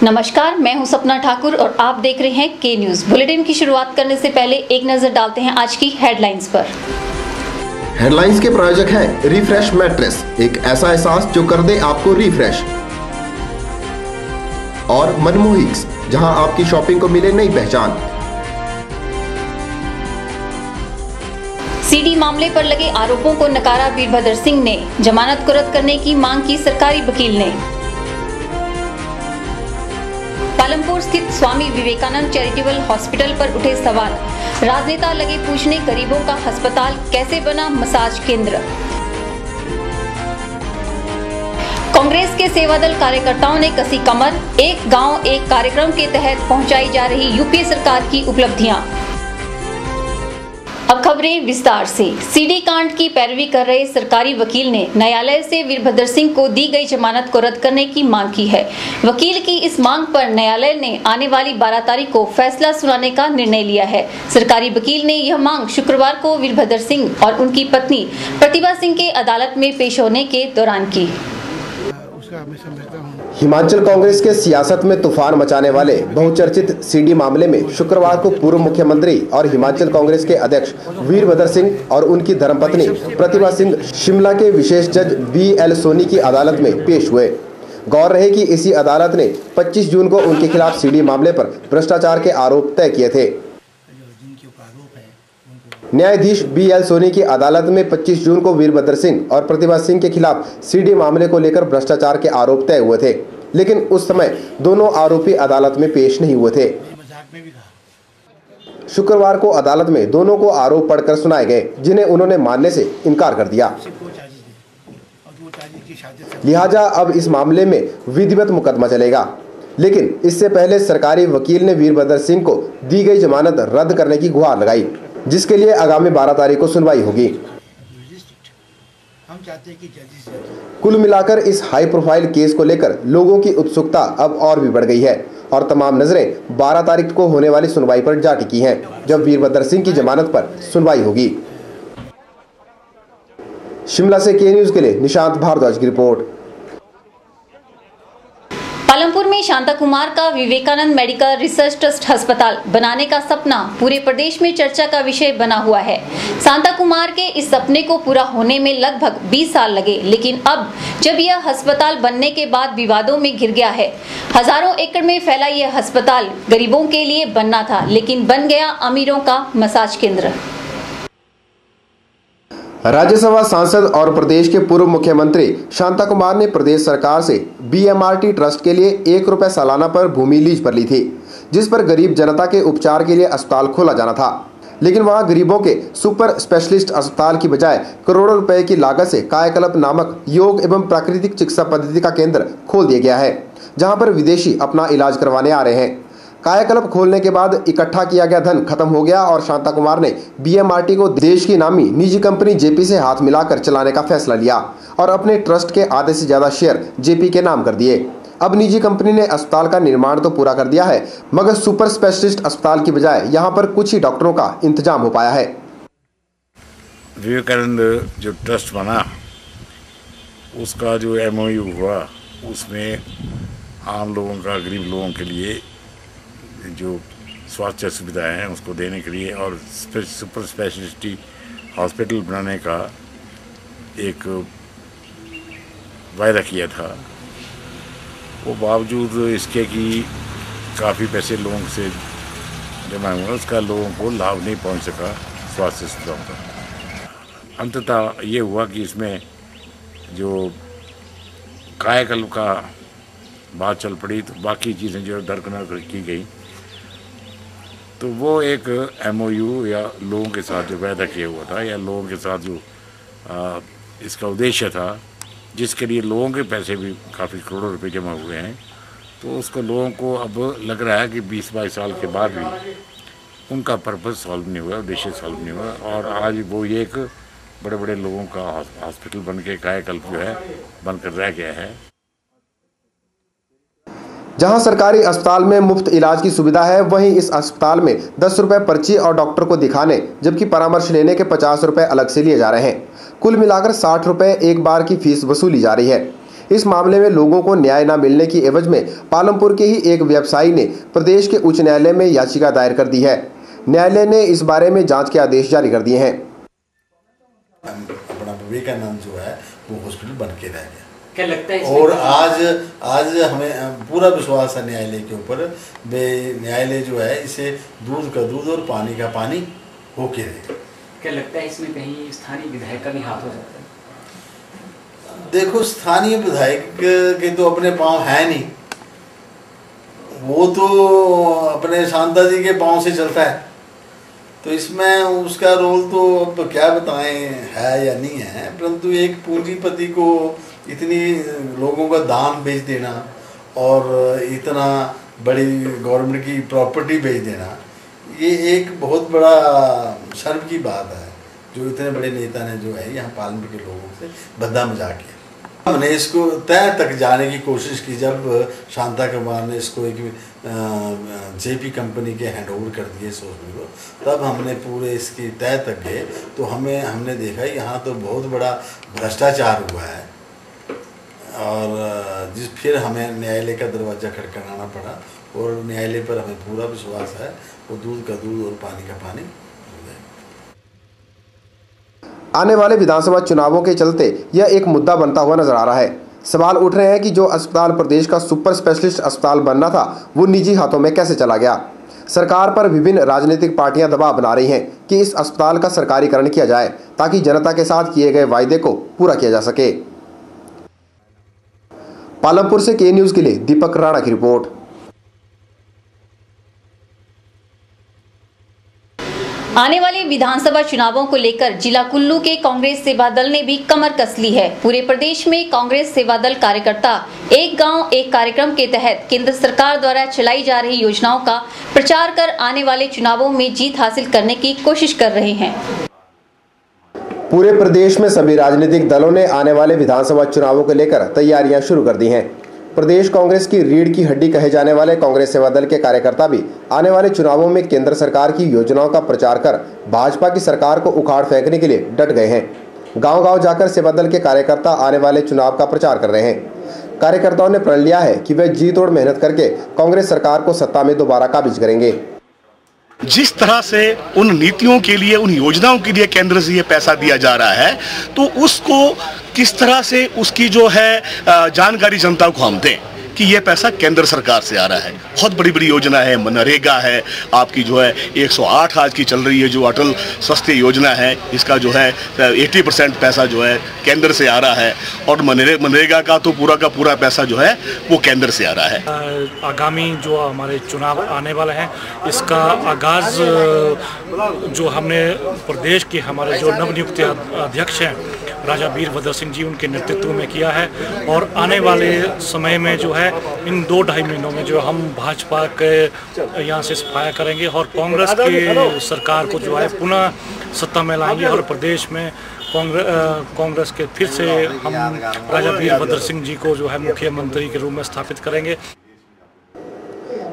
नमस्कार, मैं हूं सपना ठाकुर और आप देख रहे हैं के न्यूज। बुलेटिन की शुरुआत करने से पहले एक नजर डालते हैं आज की हेडलाइंस पर। हेडलाइंस के प्रायोजक हैं रिफ्रेश मैट्रेस, एक ऐसा एहसास जो कर दे आपको रिफ्रेश, और मनमोहिक्स, जहां आपकी शॉपिंग को मिले नई पहचान। सीडी मामले पर लगे आरोपों को नकारा वीरभद्र सिंह ने, जमानत को रद्द करने की मांग की सरकारी वकील ने। पालमपुर स्थित स्वामी विवेकानंद चैरिटेबल हॉस्पिटल पर उठे सवाल, राजनेता लगे पूछने गरीबों का अस्पताल कैसे बना मसाज केंद्र। कांग्रेस के सेवादल कार्यकर्ताओं ने कसी कमर, एक गांव एक कार्यक्रम के तहत पहुंचाई जा रही यूपीए सरकार की उपलब्धियां। अब खबरें विस्तार से। सीडी कांड की पैरवी कर रहे सरकारी वकील ने न्यायालय से वीरभद्र सिंह को दी गई जमानत को रद्द करने की मांग की है। वकील की इस मांग पर न्यायालय ने आने वाली 12 तारीख को फैसला सुनाने का निर्णय लिया है। सरकारी वकील ने यह मांग शुक्रवार को वीरभद्र सिंह और उनकी पत्नी प्रतिभा सिंह के अदालत में पेश होने के दौरान की। हिमाचल कांग्रेस के सियासत में तूफान मचाने वाले बहुचर्चित सीडी मामले में शुक्रवार को पूर्व मुख्यमंत्री और हिमाचल कांग्रेस के अध्यक्ष वीरभद्र सिंह और उनकी धर्मपत्नी प्रतिभा सिंह शिमला के विशेष जज BL सोनी की अदालत में पेश हुए। गौर रहे कि इसी अदालत ने 25 जून को उनके खिलाफ सीडी मामले पर भ्रष्टाचार के आरोप तय किए थे। न्यायाधीश BL सोनी की अदालत में 25 जून को वीरभद्र सिंह और प्रतिभा सिंह के खिलाफ सीडी मामले को लेकर भ्रष्टाचार के आरोप तय हुए थे, लेकिन उस समय दोनों आरोपी अदालत में पेश नहीं हुए थे। शुक्रवार को अदालत में दोनों को आरोप पढ़कर सुनाए गए, जिन्हें उन्होंने मानने से इनकार कर दिया। लिहाजा अब इस मामले में विधिवत मुकदमा चलेगा, लेकिन इससे पहले सरकारी वकील ने वीरभद्र सिंह को दी गई जमानत रद्द करने की गुहार लगाई, जिसके लिए आगामी 12 तारीख को सुनवाई होगी। कुल मिलाकर इस हाई प्रोफाइल केस को लेकर लोगों की उत्सुकता अब और भी बढ़ गई है और तमाम नजरें 12 तारीख को होने वाली सुनवाई पर जा टिकी हैं, जब वीरभद्र सिंह की जमानत पर सुनवाई होगी। शिमला से के न्यूज के लिए निशांत भारद्वाज की रिपोर्ट। पालमपुर में शांता कुमार का विवेकानंद मेडिकल रिसर्च ट्रस्ट अस्पताल बनाने का सपना पूरे प्रदेश में चर्चा का विषय बना हुआ है। शांता कुमार के इस सपने को पूरा होने में लगभग 20 साल लगे, लेकिन अब जब यह अस्पताल बनने के बाद विवादों में घिर गया है। हजारों एकड़ में फैला यह अस्पताल गरीबों के लिए बनना था, लेकिन बन गया अमीरों का मसाज केंद्र। राज्यसभा सांसद और प्रदेश के पूर्व मुख्यमंत्री शांता कुमार ने प्रदेश सरकार से BMRT ट्रस्ट के लिए 1 रुपए सालाना पर भूमि लीज पर ली थी, जिस पर गरीब जनता के उपचार के लिए अस्पताल खोला जाना था। लेकिन वहां गरीबों के सुपर स्पेशलिस्ट अस्पताल की बजाय करोड़ों रुपए की लागत से कायाकल्प नामक योग एवं प्राकृतिक चिकित्सा पद्धति का केंद्र खोल दिया गया है, जहां पर विदेशी अपना इलाज करवाने आ रहे हैं। कायाकल्प खोलने के बाद इकट्ठा किया गया धन खत्म हो गया और शांता कुमार ने BMRT को देश की नामी निजी कंपनी JP से हाथ मिलाकर चलाने का फैसला लिया और अपने ट्रस्ट के आधे से ज्यादा शेयर JP के नाम कर दिए। अब निजी कंपनी ने अस्पताल का निर्माण तो पूरा कर दिया है, मगर सुपर स्पेशलिस्ट अस्पताल की बजाय यहाँ पर कुछ ही डॉक्टरों का इंतजाम हो पाया है। विवेकानंद जो ट्रस्ट बना, उसका जो MOU हुआ, उसमें आम लोगों का, गरीब लोगों के लिए जो स्वास्थ्य सुविधाएं हैं उसको देने के लिए और सुपर स्पेशलिटी हॉस्पिटल बनाने का एक वायदा किया था। वो बावजूद इसके कि काफ़ी पैसे लोगों से जमा हुआ, उसका लोगों को लाभ नहीं पहुंच सका स्वास्थ्य सुविधाओं का। अंततः ये हुआ कि इसमें जो कायाकल्प का बात चल पड़ी, तो बाकी चीज़ें जो दरकिनार की गई, तो वो एक MOU या लोगों के साथ जो वायदा किया हुआ था, या लोगों के साथ जो इसका उद्देश्य था, जिसके लिए लोगों के पैसे भी काफ़ी करोड़ों रुपए जमा हुए हैं, तो उसको लोगों को अब लग रहा है कि 20-22 साल के बाद भी उनका पर्पस सॉल्व नहीं हुआ, उद्देश्य सॉल्व नहीं हुआ, और आज वो ये एक बड़े बड़े लोगों का हॉस्पिटल बन के कायाकल्प जो है बनकर रह गया है। जहां सरकारी अस्पताल में मुफ्त इलाज की सुविधा है, वहीं इस अस्पताल में 10 रुपए पर्ची और डॉक्टर को दिखाने, जबकि परामर्श लेने के 50 रुपए अलग से लिए जा रहे हैं। कुल मिलाकर 60 रुपए एक बार की फीस वसूली जा रही है। इस मामले में लोगों को न्याय न मिलने की एवज में पालमपुर के ही एक व्यवसायी ने प्रदेश के उच्च न्यायालय में याचिका दायर कर दी है। न्यायालय ने इस बारे में जांच के आदेश जारी कर दिए हैं। अपना विवेकानंद जो है वो हॉस्पिटल बन के रह गया। क्या लगता है और आज हमें पूरा विश्वास है न्यायालय के ऊपर। न्यायालय जो है इसे दूध का दूध और पानी का पानी होके रहेगा। क्या लगता है इसमें कहीं स्थानीय विधायक का भी हाथ हो सकता है? देखो, स्थानीय विधायक के तो अपने पांव है नहीं, वो तो अपने शांता जी के पांव से चलता है, तो इसमें उसका रोल तो अब क्या बताएं है या नहीं है। परंतु एक पूंजीपति को इतनी लोगों का दाम बेच देना और इतना बड़ी गवर्नमेंट की प्रॉपर्टी बेच देना, ये एक बहुत बड़ा शर्म की बात है जो इतने बड़े नेता ने जो है यहाँ पालमपुर के लोगों से भद्दा मजाक किया। हमने इसको तय तक जाने की कोशिश की। जब शांता कुमार ने इसको एक जेपी कंपनी के हैंड ओवर कर दिए सोचने को, तब हमने पूरे इसकी तय तक गए तो हमने देखा यहाँ तो बहुत बड़ा भ्रष्टाचार हुआ है। और फिर हमें न्यायालय का दरवाज़ा खटखटाना पड़ा और न्यायालय पर हमें पूरा विश्वास है वो दूध का दूध और पानी का पानी। आने वाले विधानसभा चुनावों के चलते यह एक मुद्दा बनता हुआ नजर आ रहा है। सवाल उठ रहे हैं कि जो अस्पताल प्रदेश का सुपर स्पेशलिस्ट अस्पताल बनना था वो निजी हाथों में कैसे चला गया। सरकार पर विभिन्न राजनीतिक पार्टियां दबाव बना रही हैं कि इस अस्पताल का सरकारीकरण किया जाए ताकि जनता के साथ किए गए वायदे को पूरा किया जा सके। पालमपुर से के न्यूज़ के लिए दीपक राणा की रिपोर्ट। आने वाले विधानसभा चुनावों को लेकर जिला कुल्लू के कांग्रेस सेवा दल ने भी कमर कस ली है। पूरे प्रदेश में कांग्रेस सेवा दल कार्यकर्ता एक गांव एक कार्यक्रम के तहत केंद्र सरकार द्वारा चलाई जा रही योजनाओं का प्रचार कर आने वाले चुनावों में जीत हासिल करने की कोशिश कर रहे हैं। पूरे प्रदेश में सभी राजनीतिक दलों ने आने वाले विधानसभा चुनावों को लेकर तैयारियां शुरू कर दी हैं। प्रदेश कांग्रेस की रीढ़ की हड्डी कहे जाने वाले कांग्रेस सेवा दल के कार्यकर्ता भी आने वाले चुनावों में केंद्र सरकार की योजनाओं का प्रचार कर भाजपा की सरकार को उखाड़ फेंकने के लिए डट गए हैं। गांव-गांव जाकर सेवा दल के कार्यकर्ता आने वाले चुनाव का प्रचार कर रहे हैं। कार्यकर्ताओं ने प्रण लिया है कि वे जी तोड़ मेहनत करके कांग्रेस सरकार को सत्ता में दोबारा काबिज करेंगे। जिस तरह से उन नीतियों के लिए, उन योजनाओं के लिए केंद्र से ये पैसा दिया जा रहा है, तो उसको किस तरह से उसकी जो है जानकारी जनता को हम दें कि ये पैसा केंद्र सरकार से आ रहा है। बहुत बड़ी बड़ी योजना है, मनरेगा है, आपकी जो है 108 आज की चल रही है जो अटल सस्ती योजना है, इसका जो है 80% पैसा जो है केंद्र से आ रहा है। और मनरेगा का तो पूरा का पूरा पैसा जो है वो केंद्र से आ रहा है। आगामी जो हमारे चुनाव आने वाले हैं, इसका आगाज़ जो हमने प्रदेश के हमारे जो नवनियुक्त अध्यक्ष हैं राजा वीरभद्र सिंह जी, उनके नेतृत्व में किया है। और आने वाले समय में जो है इन 2-2.5 महीनों में जो हम भाजपा के यहाँ से सफाया करेंगे और कांग्रेस की सरकार को जो है पुनः सत्ता में लाएंगे और प्रदेश में कांग्रेस के फिर से हम राजा वीरभद्र सिंह जी को जो है मुख्यमंत्री के रूप में स्थापित करेंगे।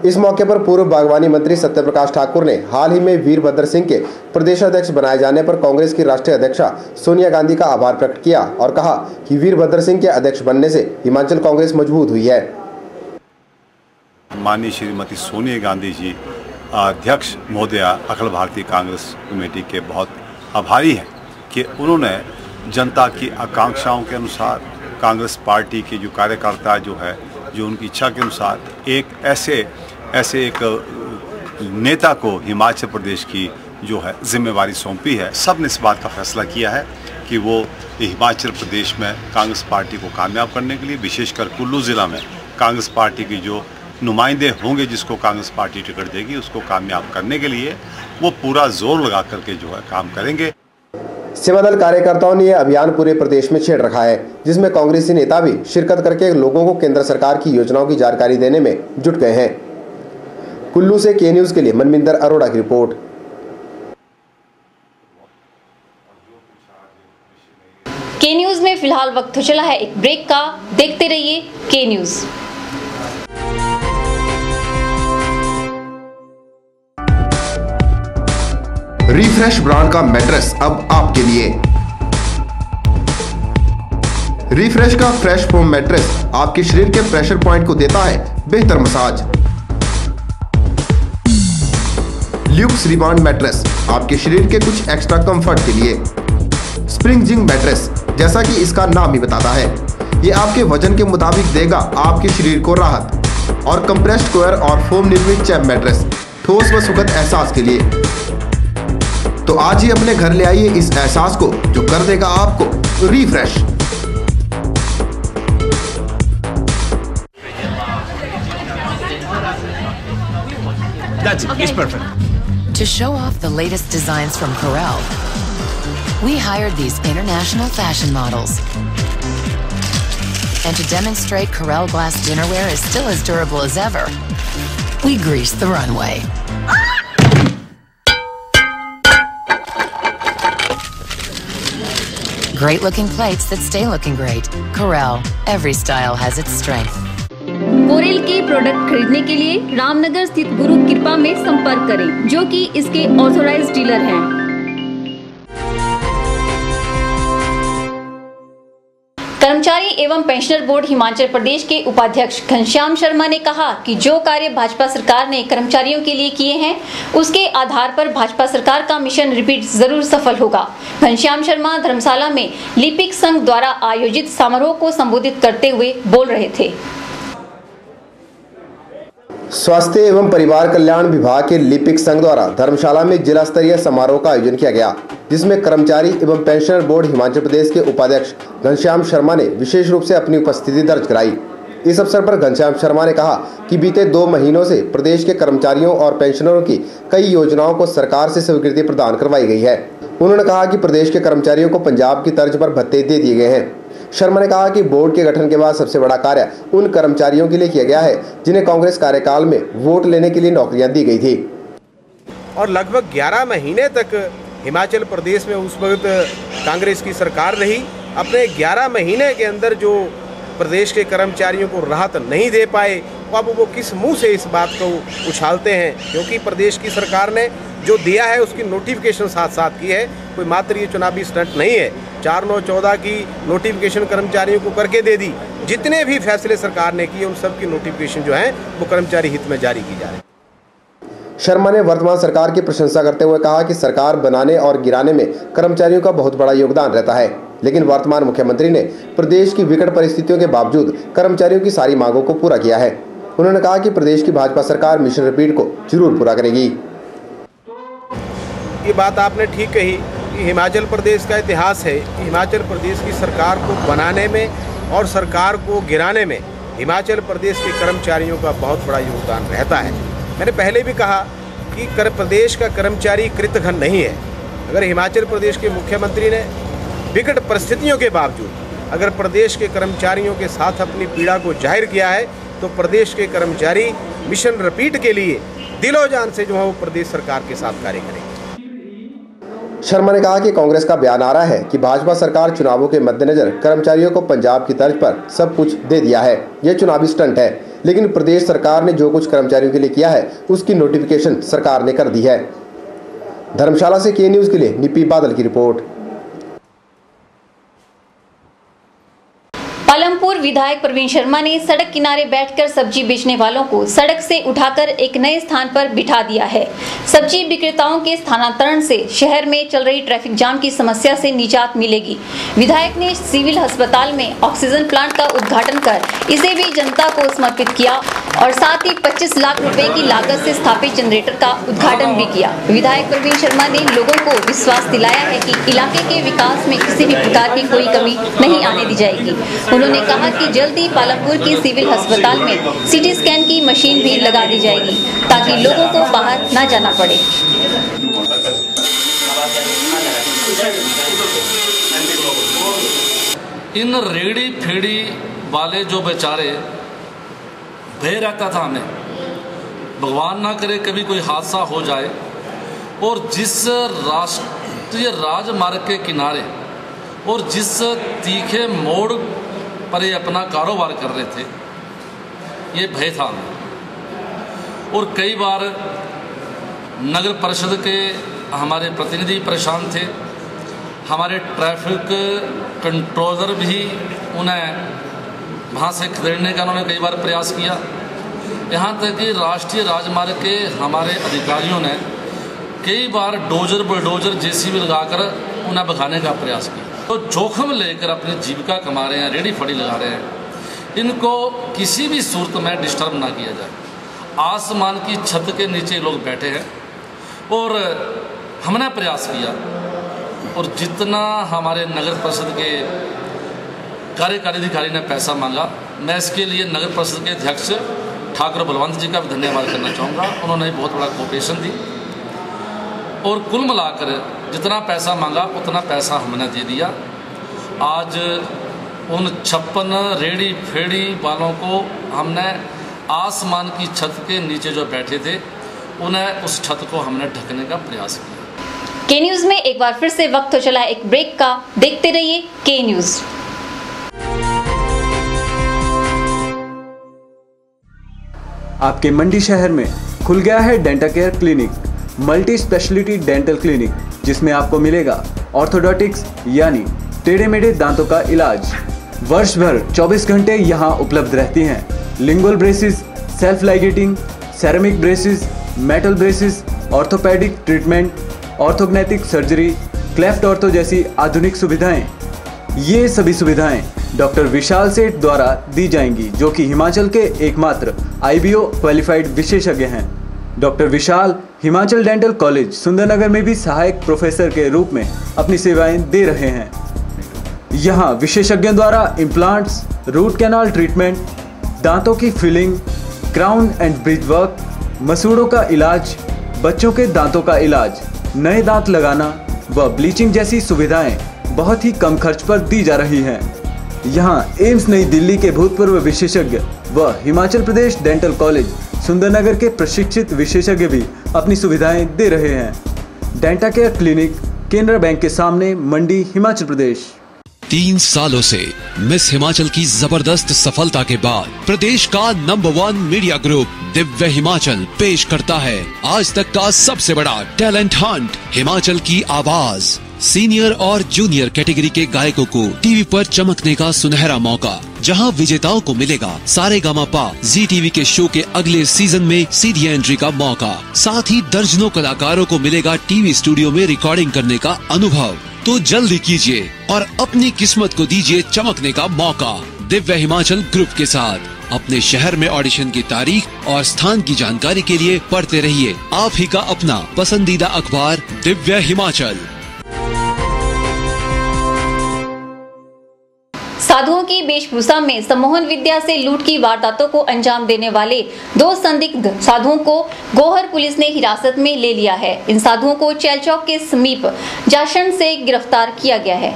इस मौके पर पूर्व बागवानी मंत्री सत्यप्रकाश ठाकुर ने हाल ही में वीरभद्र सिंह के प्रदेश अध्यक्ष बनाए जाने पर कांग्रेस की राष्ट्रीय अध्यक्षा सोनिया गांधी का आभार प्रकट किया और कहा कि वीरभद्र सिंह के अध्यक्ष बनने से हिमाचल कांग्रेस मजबूत हुई है। माननीय श्रीमती सोनिया गांधी जी अध्यक्ष महोदया अखिल भारतीय कांग्रेस कमेटी के बहुत आभारी हैं कि उन्होंने जनता की आकांक्षाओं के अनुसार कांग्रेस पार्टी के जो कार्यकर्ता जो है, जो उनकी इच्छा के अनुसार एक ऐसे एक नेता को हिमाचल प्रदेश की जो है जिम्मेवारी सौंपी है। सब ने इस बात का फैसला किया है कि वो हिमाचल प्रदेश में कांग्रेस पार्टी को कामयाब करने के लिए, विशेषकर कुल्लू ज़िला में कांग्रेस पार्टी की जो नुमाइंदे होंगे जिसको कांग्रेस पार्टी टिकट देगी, उसको कामयाब करने के लिए वो पूरा जोर लगा करके जो है काम करेंगे। सेवा दल कार्यकर्ताओं ने यह अभियान पूरे प्रदेश में छेड़ रखा है, जिसमें कांग्रेसी नेता भी शिरकत करके लोगों को केंद्र सरकार की योजनाओं की जानकारी देने में जुट गए हैं। कुल्लू से के न्यूज़ के लिए मनमिंदर अरोड़ा की रिपोर्ट। के न्यूज़ में फिलहाल वक्त चला है एक ब्रेक का। देखते रहिए के न्यूज़। रिफ्रेश ब्रांड का मैट्रेस अब आपके लिए। रिफ्रेश का फ्रेश फोम मैट्रेस आपके शरीर के प्रेशर पॉइंट को देता है बेहतर मसाज। ल्यूक्स रिबाउंड मैट्रेस आपके शरीर के कुछ एक्स्ट्रा कंफर्ट के लिए। स्प्रिंग जिंक मैट्रेस, जैसा कि इसका नाम ही बताता है, ये आपके वजन के मुताबिक देगा आपके शरीर को राहत। और कंप्रेस्ड कोयर और फोम निर्मित चैप मैट्रेस, ठोस व सुखद एहसास के लिए। तो आज ही अपने घर ले आइए इस एहसास को जो कर देगा आपको refresh. That's it. It's perfect. To show off the latest designs from Corel, we hired these international fashion models. And to demonstrate Corel glass dinnerware is still as durable as ever, we greased the runway. Great looking plates that stay looking great. Corel, every style has its strength. Corel के product खरीदने के लिए रामनगर स्थित गुरु कृपा में संपर्क करें, जो कि इसके ऑथोराइज्ड डीलर हैं। कर्मचारी एवं पेंशनर बोर्ड हिमाचल प्रदेश के उपाध्यक्ष घनश्याम शर्मा ने कहा कि जो कार्य भाजपा सरकार ने कर्मचारियों के लिए किए हैं, उसके आधार पर भाजपा सरकार का मिशन रिपीट जरूर सफल होगा। घनश्याम शर्मा धर्मशाला में लिपिक संघ द्वारा आयोजित समारोह को संबोधित करते हुए बोल रहे थे। स्वास्थ्य एवं परिवार कल्याण विभाग के लिपिक संघ द्वारा धर्मशाला में जिला स्तरीय समारोह का आयोजन किया गया, जिसमें कर्मचारी एवं पेंशनर बोर्ड हिमाचल प्रदेश के उपाध्यक्ष घनश्याम शर्मा ने विशेष रूप से अपनी उपस्थिति दर्ज कराई। इस अवसर पर घनश्याम शर्मा ने कहा कि बीते 2 महीनों से प्रदेश के कर्मचारियों और पेंशनरों की कई योजनाओं को सरकार से स्वीकृति प्रदान करवाई गई है। उन्होंने कहा कि प्रदेश के कर्मचारियों को पंजाब की तर्ज पर भत्ते दे दिए गए हैं। शर्मा ने कहा कि बोर्ड के गठन के बाद सबसे बड़ा कार्य उन कर्मचारियों के लिए किया गया है जिन्हें कांग्रेस कार्यकाल में वोट लेने के लिए नौकरियां दी गई थी। और लगभग 11 महीने तक हिमाचल प्रदेश में उस वक्त कांग्रेस की सरकार रही। अपने 11 महीने के अंदर जो प्रदेश के कर्मचारियों को राहत नहीं दे पाए, अब वो किस मुंह से इस बात को उछालते हैं, क्योंकि प्रदेश की सरकार ने जो दिया है उसकी नोटिफिकेशन साथ साथ की है। कोई मात्र ये चुनावी स्टंट नहीं है। 4/9/14 की नोटिफिकेशन कर्मचारियों को करके दे दी। जितने भी फैसले सरकार ने किए उन सब की नोटिफिकेशन जो है वो कर्मचारी हित में जारी की जा रही है। शर्मा ने वर्तमान सरकार की प्रशंसा करते हुए कहा कि सरकार बनाने और गिराने में कर्मचारियों का बहुत बड़ा योगदान रहता है, लेकिन वर्तमान मुख्यमंत्री ने प्रदेश की विकट परिस्थितियों के बावजूद कर्मचारियों की सारी मांगों को पूरा किया है। उन्होंने कहा कि प्रदेश की भाजपा सरकार मिशन रिपीट को जरूर पूरा करेगी। ये बात आपने ठीक कही कि हिमाचल प्रदेश का इतिहास है। हिमाचल प्रदेश की सरकार को बनाने में और सरकार को गिराने में हिमाचल प्रदेश के कर्मचारियों का बहुत बड़ा योगदान रहता है। मैंने पहले भी कहा कि प्रदेश का कर्मचारी कृतघ्न नहीं है। अगर हिमाचल प्रदेश के मुख्यमंत्री ने विकट परिस्थितियों के बावजूद अगर प्रदेश के कर्मचारियों के साथ अपनी पीड़ा को जाहिर किया है, तो प्रदेश के कर्मचारी मिशन रिपीट के लिए दिलो जान से जो है वो प्रदेश सरकार के साथ कार्य करेंगे। शर्मा ने कहा कि कांग्रेस का बयान आ रहा है कि भाजपा सरकार चुनावों के मद्देनजर कर्मचारियों को पंजाब की तर्ज पर सब कुछ दे दिया है, यह चुनावी स्टंट है, लेकिन प्रदेश सरकार ने जो कुछ कर्मचारियों के लिए किया है उसकी नोटिफिकेशन सरकार ने कर दी है। धर्मशाला से के न्यूज के लिए निपी बादल की रिपोर्ट। पालमपुर विधायक प्रवीण शर्मा ने सड़क किनारे बैठकर सब्जी बेचने वालों को सड़क से उठाकर एक नए स्थान पर बिठा दिया है। सब्जी विक्रेताओं के स्थानांतरण से शहर में चल रही ट्रैफिक जाम की समस्या से निजात मिलेगी। विधायक ने सिविल अस्पताल में ऑक्सीजन प्लांट का उद्घाटन कर इसे भी जनता को समर्पित किया और साथ ही 25 लाख रुपए की लागत से स्थापित जनरेटर का उद्घाटन भी किया। विधायक प्रवीण शर्मा ने लोगों को विश्वास दिलाया है कि इलाके के विकास में किसी भी प्रकार की कोई कमी नहीं आने दी जाएगी। उन्होंने कहा कि जल्द ही पालमपुर के सिविल अस्पताल में सीटी स्कैन की मशीन भी लगा दी जाएगी ताकि लोगों को बाहर न जाना पड़े। इन रेड़ी फेड़ी वाले जो बेचारे भय रहता था हमें, भगवान ना करे कभी कोई हादसा हो जाए, और जिस राष्ट्रीय राजमार्ग के किनारे और जिस तीखे मोड़ पर ये अपना कारोबार कर रहे थे, ये भय था हमें। और कई बार नगर परिषद के हमारे प्रतिनिधि परेशान थे, हमारे ट्रैफिक कंट्रोलर भी उन्हें वहाँ से खदेड़ने का उन्होंने कई बार प्रयास किया। यहाँ तक कि राष्ट्रीय राजमार्ग के हमारे अधिकारियों ने कई बार डोजर बुलडोजर जेसीबी लगाकर उन्हें भगाने का प्रयास किया। तो जोखिम लेकर अपनी जीविका कमा रहे हैं, रेडी फड़ी लगा रहे हैं, इनको किसी भी सूरत में डिस्टर्ब ना किया जाए। आसमान की छत के नीचे लोग बैठे हैं और हमने प्रयास किया और जितना हमारे नगर परिषद के कार्यकारी अधिकारी ने पैसा मांगा, मैं इसके लिए नगर परिषद के अध्यक्ष ठाकुर बलवंत जी का भी धन्यवाद करना चाहूँगा। उन्होंने बहुत बड़ा कोऑपरेशन दी और कुल मिलाकर जितना पैसा मांगा उतना पैसा हमने दे दिया। आज उन 56 रेडी फेड़ी वालों को हमने आसमान की छत के नीचे जो बैठे थे उन्हें उस छत को हमने ढकने का प्रयास किया। के न्यूज में एक बार फिर से वक्त हो चला एक ब्रेक का। देखते रहिए के न्यूज। आपके मंडी शहर में खुल गया है dental care clinic, multi speciality dental clinic, जिसमें आपको मिलेगा ऑर्थोडोंटिक्स यानी टेढ़े मेढ़े दांतों का इलाज। वर्ष भर 24 घंटे यहाँ उपलब्ध रहती हैं। Lingual braces, self ligating, ceramic braces, metal braces, orthopaedic treatment, orthognathic surgery, cleft ortho जैसी आधुनिक सुविधाएं। ये सभी सुविधाएं डॉक्टर विशाल सेठ द्वारा दी जाएंगी, जो कि हिमाचल के एकमात्र IBO क्वालिफाइड विशेषज्ञ हैं। डॉक्टर विशाल हिमाचल डेंटल कॉलेज सुंदरनगर में भी सहायक प्रोफेसर के रूप में अपनी सेवाएं दे रहे हैं। यहाँ विशेषज्ञों द्वारा इम्प्लांट्स, रूट कैनाल ट्रीटमेंट, दांतों की filling, crown and bridge work, मसूड़ों का इलाज, बच्चों के दांतों का इलाज, नए दांत लगाना व ब्लीचिंग जैसी सुविधाएं बहुत ही कम खर्च पर दी जा रही हैं। यहाँ एम्स नई दिल्ली के भूतपूर्व विशेषज्ञ व हिमाचल प्रदेश डेंटल कॉलेज सुंदरनगर के प्रशिक्षित विशेषज्ञ भी अपनी सुविधाएं दे रहे हैं। Denta care clinic, Canara bank के सामने, मंडी, हिमाचल प्रदेश। 3 सालों से मिस हिमाचल की जबरदस्त सफलता के बाद प्रदेश का number 1 media group Divya Himachal पेश करता है आज तक का सबसे बड़ा टैलेंट हंट, हिमाचल की आवाज। सीनियर और जूनियर कैटेगरी के गायकों को टीवी पर चमकने का सुनहरा मौका, जहां विजेताओं को मिलेगा सारेगामापा जी टीवी के शो के अगले सीजन में सीधी एंट्री का मौका। साथ ही दर्जनों कलाकारों को मिलेगा टीवी स्टूडियो में रिकॉर्डिंग करने का अनुभव। तो जल्दी कीजिए और अपनी किस्मत को दीजिए चमकने का मौका दिव्य हिमाचल ग्रुप के साथ। अपने शहर में ऑडिशन की तारीख और स्थान की जानकारी के लिए पढ़ते रहिए आप ही का अपना पसंदीदा अखबार दिव्य हिमाचल। साधुओं की वेशभूषा में सम्मोहन विद्या से लूट की वारदातों को अंजाम देने वाले 2 संदिग्ध साधुओं को गोहर पुलिस ने हिरासत में ले लिया है। इन साधुओं को चैलचौक के समीप जाशन से गिरफ्तार किया गया है।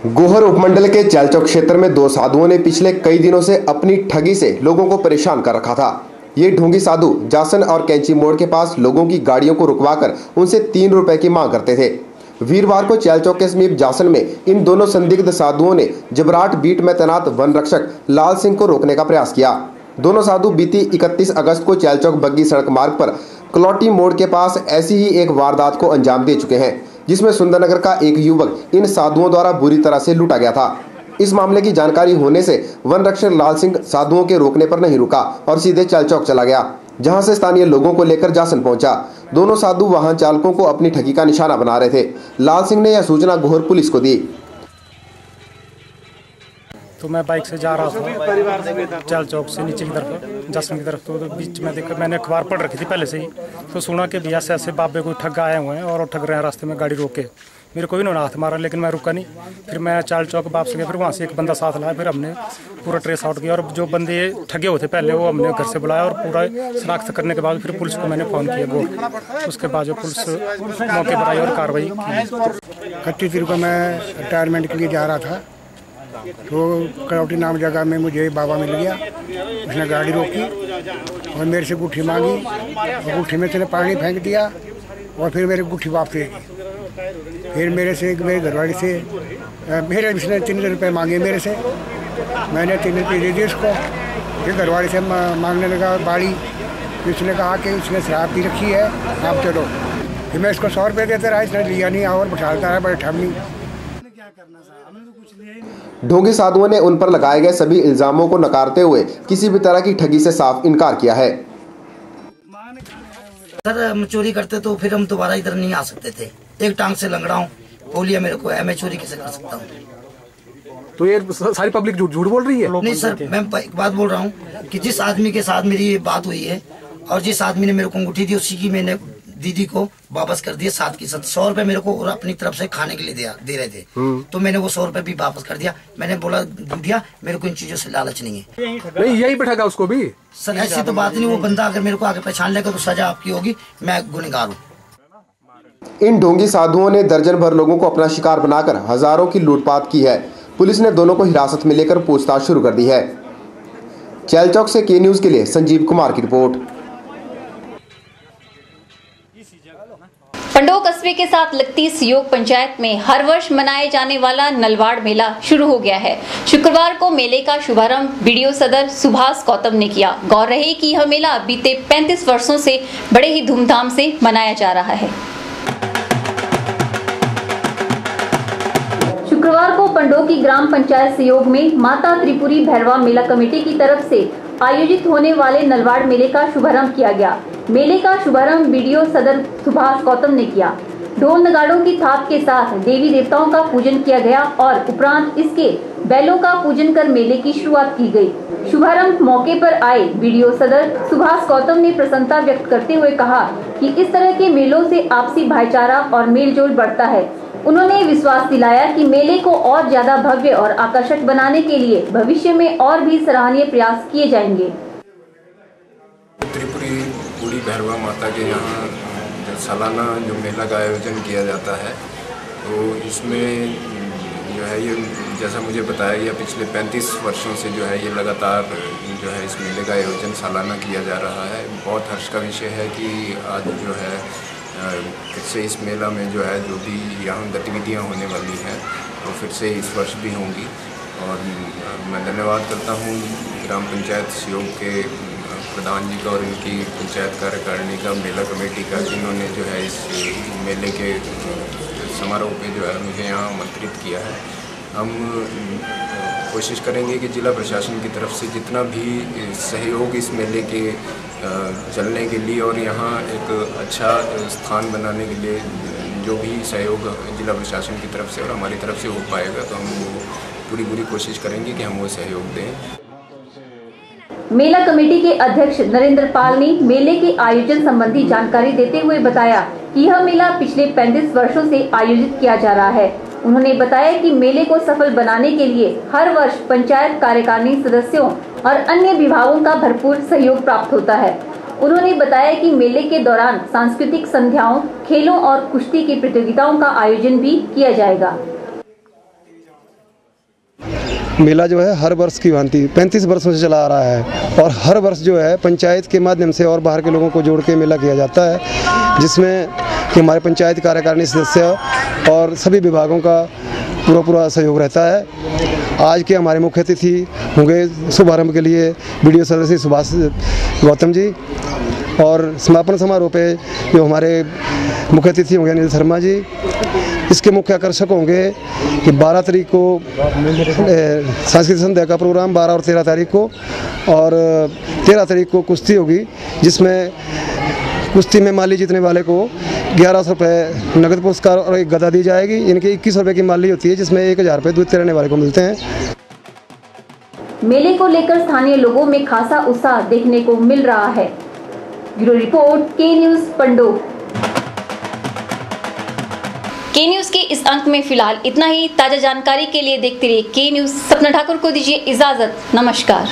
गोहर उपमंडल के चैलचौक क्षेत्र में 2 साधुओं ने पिछले कई दिनों से अपनी ठगी से लोगों को परेशान कर रखा था। ये ढोंगी साधु जासन और कैंची मोड़ के पास लोगों की गाड़ियों को रुकवाकर उनसे 3 रुपए की मांग करते थे। वीरवार को चैलचौक के समीप जासन में इन दोनों संदिग्ध साधुओं ने जबराट बीट में तैनात वन रक्षक लाल सिंह को रोकने का प्रयास किया। दोनों साधु बीती 31 अगस्त को चैलचौक बग्गी सड़क मार्ग पर कलौटी मोड़ के पास ऐसी ही एक वारदात को अंजाम दे चुके हैं, जिसमें सुंदरनगर का एक युवक इन साधुओं द्वारा बुरी तरह से लूटा गया था। इस मामले की जानकारी होने से वन रक्षक लाल सिंह साधुओं के रोकने पर नहीं रुका और सीधे चैलचौक चला गया, जहां से स्थानीय लोगों को लेकर जासन पहुंचा। दोनों साधु वाहन चालकों को अपनी ठगी का निशाना बना रहे थे। लाल सिंह ने यह सूचना गोहर पुलिस को दी। तो मैं बाइक से जा रहा था चैलचौक से नीचे की तरफ जासन की तरफ, तो बीच में देखकर मैंने अखबार पढ़ रखी थी पहले से ही, तो सुना कि भैया से ऐसे बाबे कोई ठग आए हुए हैं और ठग रहे हैं रास्ते में गाड़ी रोक के। मेरे को भी उन्होंने हाथ मारा, लेकिन मैं रुका नहीं। फिर मैं चैलचौक वापस गया, फिर वहाँ से एक बंदा साथ लाया, फिर हमने पूरा ट्रेस आउट किया और जो बंदे ठगे हुए थे पहले वो हमने घर से बुलाया और पूरा शनाख्त करने के बाद फिर पुलिस को मैंने फ़ोन किया गोल। उसके बाद जो पुलिस मौके पर आई और कार्रवाई की। 31 तारीख को मैं रिटायरमेंट के लिए जा रहा था, तो कलौटी नाम जगह में मुझे बाबा मिल गया। उसने गाड़ी रोकी और मेरे से गुट्ठी मांगी और गुट्ठी में उसने पानी फेंक दिया और फिर मेरे गुट्ठी वापस ले गई। फिर मेरे घरवाली से मेरे उसने 3 रुपये मांगे मेरे से, मैंने 3 रुपये दे दिए उसको। फिर घरवाली से मांगने लगा बाड़ी, उसने कहा कि उसने शराब पी रखी है, आप चलो। कि मैं इसको 100 रुपये देते रहा, इसने लिया नहीं और बैठाता है बैठा नहीं। ढोंगी साधुओं ने उन पर लगाए गए सभी इल्जामों को नकारते हुए किसी भी तरह की ठगी से साफ इनकार किया है। सर हम चोरी करते तो फिर हम दोबारा इधर नहीं आ सकते थे। एक टांग से लंगड़ा हूँ, पोलिया मेरे को है, मैं चोरी कैसे कर सकता हूँ? तो ये सारी पब्लिक झूठ बोल रही है? नहीं सर, मैं एक बात बोल रहा हूँ कि जिस आदमी के साथ मेरी ये बात हुई है और जिस आदमी ने मेरे को अंगूठी दी, उसी की मैंने दीदी को वापस कर दिया 7 की 100 रुपए मेरे को और अपनी तरफ से खाने के लिए दे रहे थे, तो मैंने वो 100 रुपए भी वापस कर दिया। मैंने बोला बुढ़िया मेरे को इन चीजों से लालच नहीं है। नहीं यही बैठा उसको भी? सर ऐसी तो बात नहीं, वो बंदा अगर मेरे को आगे पहचान लेगा तो सजा आपकी होगी, मैं गुनहगार हूँ। इन ढोंगी साधुओं ने दर्जन भर लोगों को अपना शिकार बनाकर हजारों की लूटपाट की है। पुलिस ने दोनों को हिरासत में लेकर पूछताछ शुरू कर दी है। चैलचौक से के न्यूज के लिए संजीव कुमार की रिपोर्ट। पंडोह कस्बे के साथ लगती सहयोग पंचायत में हर वर्ष मनाए जाने वाला नलवाड़ मेला शुरू हो गया है। शुक्रवार को मेले का शुभारंभ बीडीओ सदर सुभाष गौतम ने किया। गौर रहे कि यह मेला बीते 35 वर्षों से बड़े ही धूमधाम से मनाया जा रहा है। शुक्रवार को पंडोह की ग्राम पंचायत सहयोग में माता त्रिपुरी भैरवा मेला कमेटी की तरफ से आयोजित होने वाले नलवाड़ मेले का शुभारंभ किया गया। मेले का शुभारंभ बीडीओ सदर सुभाष गौतम ने किया। ढोल नगाड़ों की थाप के साथ देवी देवताओं का पूजन किया गया और उपरांत इसके बैलों का पूजन कर मेले की शुरुआत की गई। शुभारंभ मौके पर आए बीडीओ सदर सुभाष गौतम ने प्रसन्नता व्यक्त करते हुए कहा कि इस तरह के मेलों से आपसी भाईचारा और मेलजोल बढ़ता है। उन्होंने विश्वास दिलाया कि मेले को और ज्यादा भव्य और आकर्षक बनाने के लिए भविष्य में और भी सराहनीय प्रयास किए जाएंगे। त्रिपुरी बूढ़ी भैरवा माता के यहाँ सालाना जो मेला का आयोजन किया जाता है, तो इसमें जो है ये जैसा मुझे बताया गया पिछले 35 वर्षों से जो है ये लगातार जो है इस मेले का आयोजन सालाना किया जा रहा है। बहुत हर्ष का विषय है कि आज जो है फिर से इस मेला में जो है जो भी यहाँ गतिविधियाँ होने वाली हैं वो फिर से इस वर्ष भी होंगी। और मैं धन्यवाद करता हूँ ग्राम पंचायत सहयोग के प्रधान जी का और इनकी पंचायत कार्यकारिणी का, मेला कमेटी का, जिन्होंने जो है इस मेले के समारोह पे जो है मुझे यहाँ आमंत्रित किया है। हम कोशिश करेंगे कि जिला प्रशासन की तरफ से जितना भी सहयोग इस मेले के चलने के लिए और यहाँ एक अच्छा स्थान बनाने के लिए जो भी सहयोग जिला प्रशासन की तरफ से और हमारी तरफ से हो पाएगा, तो हम वो पूरी कोशिश करेंगे कि हम वो सहयोग दें। मेला कमेटी के अध्यक्ष नरेंद्र पाल ने मेले के आयोजन संबंधी जानकारी देते हुए बताया कि यह मेला पिछले 35 वर्षों से आयोजित किया जा रहा है। उन्होंने बताया कि मेले को सफल बनाने के लिए हर वर्ष पंचायत कार्यकारिणी सदस्यों और अन्य विभागों का भरपूर सहयोग प्राप्त होता है। उन्होंने बताया कि मेले के दौरान सांस्कृतिक संध्याओं, खेलों और कुश्ती की प्रतियोगिताओं का आयोजन भी किया जाएगा। मेला जो है हर वर्ष की भांति 35 वर्षों से चला आ रहा है और हर वर्ष जो है पंचायत के माध्यम से और बाहर के लोगों को जोड़ के मेला किया जाता है, जिसमें कि हमारे पंचायत कार्यकारिणी सदस्य और सभी विभागों का पूरा सहयोग रहता है। आज के हमारे मुख्य अतिथि होंगे शुभारंभ के लिए बीडीओ सदस्य सुभाष गौतम जी और समापन समारोह पे जो हमारे मुख्य अतिथि होंगे अनिल शर्मा जी। इसके मुख्य आकर्षक होंगे कि 12 तारीख को सांस्कृतिक संध्या का प्रोग्राम 12 और 13 तारीख को, और 13 तारीख को कुश्ती होगी, जिसमें कुश्ती में माली जीतने वाले को 1100 रुपये नगद पुरस्कार और एक गदा दी जाएगी। इनके 21 रुपये की माली होती है, जिसमें 1000 रुपये द्वितीय रहने वाले को मिलते हैं। मेले को लेकर स्थानीय लोगों में खासा उत्साह देखने को मिल रहा है। ब्यूरो रिपोर्ट, के न्यूज पंडोह। के न्यूज के इस अंक में फिलहाल इतना ही। ताजा जानकारी के लिए देखते रहिए के न्यूज। सपना ठाकुर को दीजिए इजाजत। नमस्कार।